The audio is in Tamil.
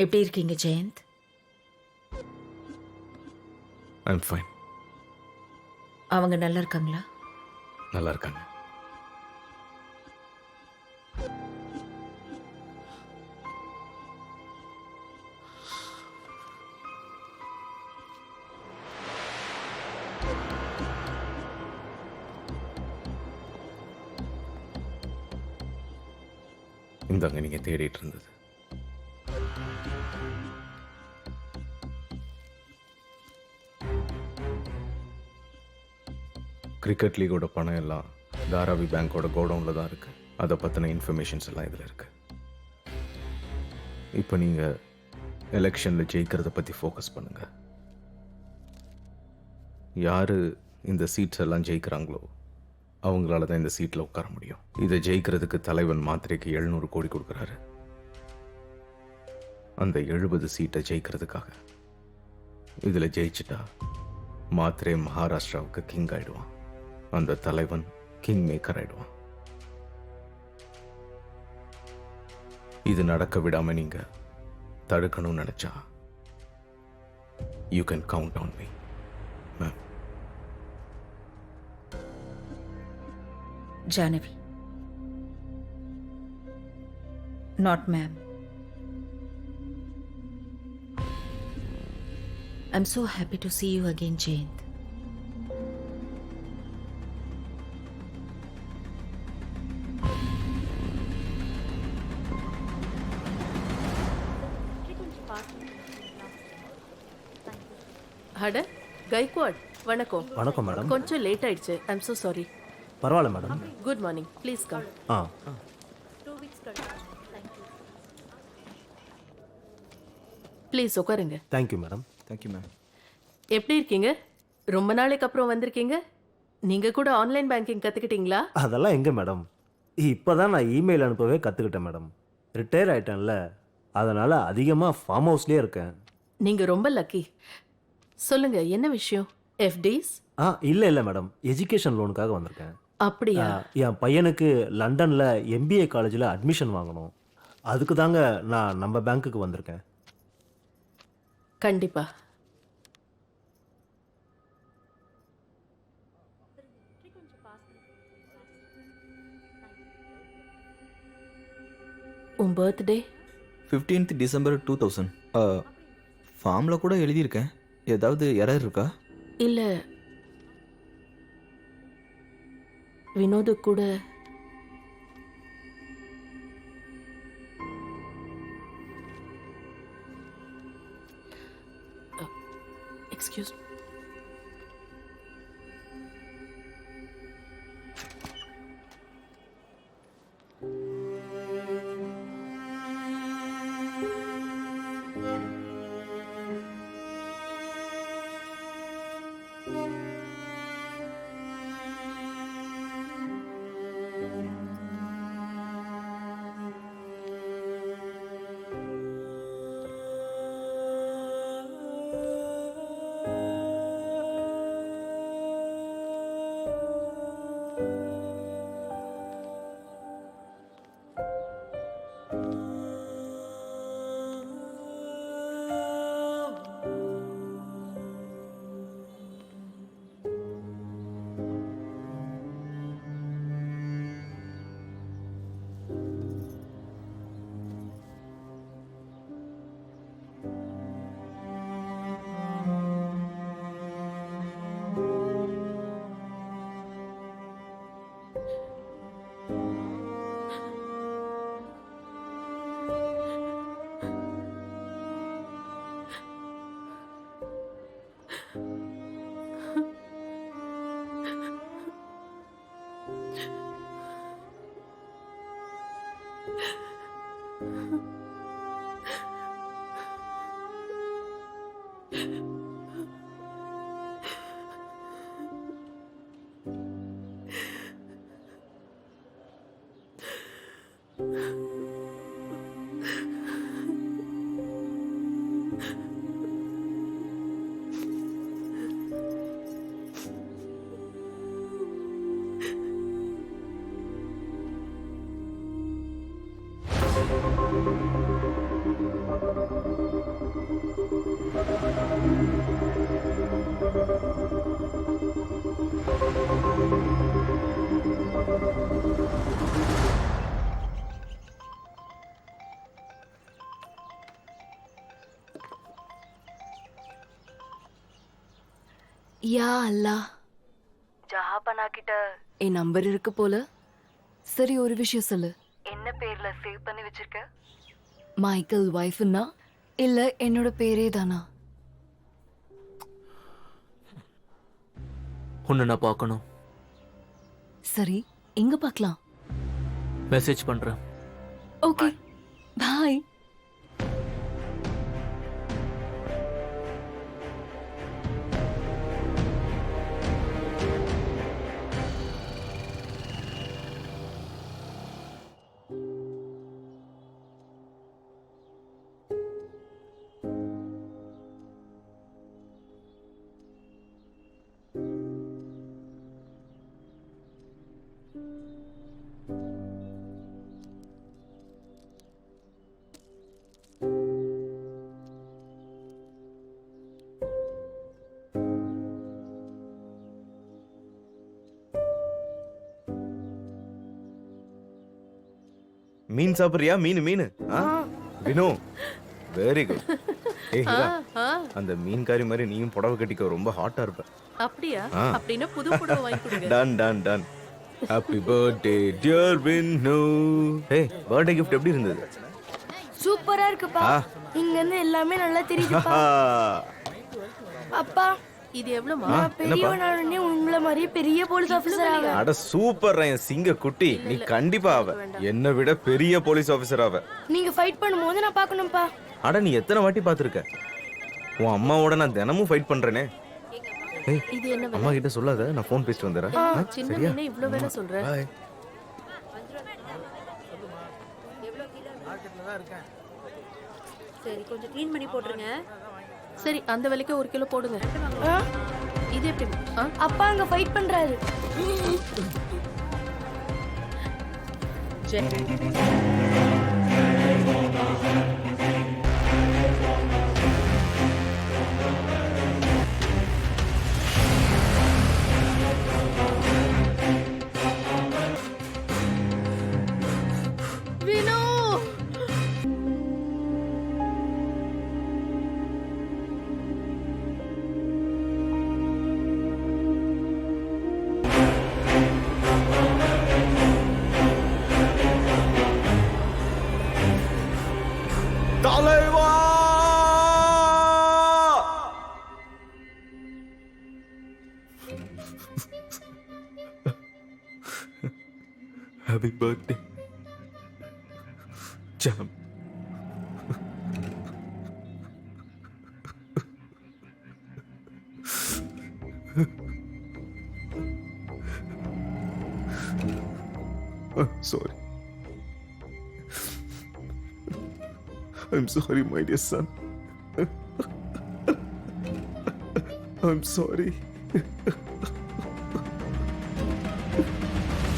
எப்படி இருக்கீங்க ஜெயந்த்? I'm fine. அவங்க நல்லா இருக்காங்களா? நல்லா இருக்காங்க. இந்தாங்க நீங்க தேடிட்டு இருந்தது. கிரிக்கெட் லீகோட பணம் எல்லாம் தாராவி பேங்கோட கோடவுன்ல தான் இருக்கு. அதை பற்றின இன்ஃபர்மேஷன்ஸ் எல்லாம் இதில் இருக்கு. இப்போ நீங்கள் எலெக்ஷனில் ஜெயிக்கிறத பற்றி ஃபோக்கஸ் பண்ணுங்க. யார் இந்த சீட்ஸ் எல்லாம் ஜெயிக்கிறாங்களோ அவங்களால தான் இந்த சீட்டில் உட்கார முடியும். இதை ஜெயிக்கிறதுக்கு தலைவன் மாத்திரைக்கு 700 கோடி கொடுக்குறாரு. அந்த 70 சீட்டை ஜெயிக்கிறதுக்காக இதில் ஜெயிச்சிட்டா மாத்திரை மகாராஷ்டிராவுக்கு கிங் ஆயிடுவான். அந்த தலைவன் கிங் மேக்கர் ஆயிடுவான். இது நடக்க விடாம நீங்க தடுக்கணும்னு நினைச்சா you can count on me ma'am. Jahnavi, not ma'am. I'm so happy to see you again, Jayant. அட கைக்வாட், வணக்கம். வணக்கம் மேடம். கொஞ்சம் லேட் ஆயிடுச்சு. I'm so sorry. பரவாயில்ல madam. Good morning, please come. ஆ ப்ளீஸ் உட்காருங்க. Thank you madam. Thank you ma'am. எப்படி இருக்கீங்க? ரொம்ப நாளைக்கு அப்புறம் வந்திருக்கீங்க. நீங்க கூட ஆன்லைன் பேங்கிங் கத்துக்கிட்டீங்களா? அதெல்லாம் எங்கே மேடம், இப்போ தான் நான் இமெயில் அனுப்பவே கற்றுக்கிட்டேன் மேடம். ரிட்டையர் ஆகிட்டேன்ல, அதனால் அதிகமாக ஃபார்ம் ஹவுஸ்லேயே இருக்கேன். நீங்க ரொம்ப லக்கி. சொல்லுங்க, என்ன விஷயம்? எஃப்டிஸ்? இல்லை மேடம், எஜுகேஷன் லோனுக்காக வந்திருக்கேன். அப்படியா? என் பையனுக்கு லண்டனில் MBA காலேஜில் அட்மிஷன் வாங்கணும். அதுக்கு தாங்க நான் நம்ம பேங்க்குக்கு வந்திருக்கேன். கண்டிப்பா. உன் பர்த்டே 15th டிசம்பர் 2000. ஃபார்மில் கூட எழுதியிருக்கேன். ஏதாவது எரர் இருக்கா? இல்ல, வினோது கூட எக்ஸ்கியூஸ். யா அல்லாஹ், ஜஹாபனா கிட்ட என் நம்பர் இருக்கு போல. சரி, ஒரு விஷயம் சொல்லு. என்ன பேர்ல சேவ் பண்ணி வச்சிருக்க? மைக்கேல் வைஃப்னா இல்ல என்னோட பேரே தானா? உன்னை நான் பார்க்கணும். சரி, எங்க பார்க்கலாம்? மெசேஜ் பண்றேன். Okay, bye. மீன் சாப்பிடுறியா? மீன் மீன் ஆ? Vino, very good. ஏய் ஹீரா, ஆ, அந்த மீன்காரி மாதிரி நீயும் புடவை கட்டிக்கோ, ரொம்ப ஹாட்டா இருப்ப. அப்படியா? ஆ. அப்படின்னா புது புடவை வாங்கி கொடுங்க. டன் டன் டன். Happy birthday dear Vino. ஏய், பர்த்டே gift எப்படி இருந்தது? சூப்பரா இருக்குப்பா. ஆ. இங்க இருந்து எல்லாமே நல்லா தெரியுதுப்பா. அப்பா, இது எவ்வளவுமா? ஆ, என்னப்பா? பெரியவனானே உங்களை மாதிரியே பெரிய போலீஸ் ஆபீசர் ஆக. அட சூப்பர் என் சிங்க குட்டி, நீ கண்டிப்பா ஆவ. என்னை விட பெரிய போலீஸ் ஆபீசர் ஆவ. நீங்க ஃபைட் பண்ணும்போது நான் பார்க்கணும்ப்பா. அட நீ எத்தனை வாட்டி பாத்திருக்க? உன் அம்மாவோட நான் தினமும் ஃபைட் பண்றேனே. ஏய், இது என்ன அம்மா கிட்ட சொல்லாத, நான் ஃபோன் பேசிட்டு வந்துடுறேன். ஆ, சின்ன சரியா? என்ன இவ்ளோ வேலை சொல்ற? Bye. சரி, கொஞ்சம் க்ளீன் பண்ணி போட்டுருங்க. சரி, அந்த விலைக்கு 1 கிலோ போடுங்க. ஆ? இது எப்படி? ஆ? அப்பா அங்க ஃபைட் பண்றாரு. வினோ! தலைவா! Happy birthday, Jam. I'm sorry. I'm sorry, my dear son. I'm sorry.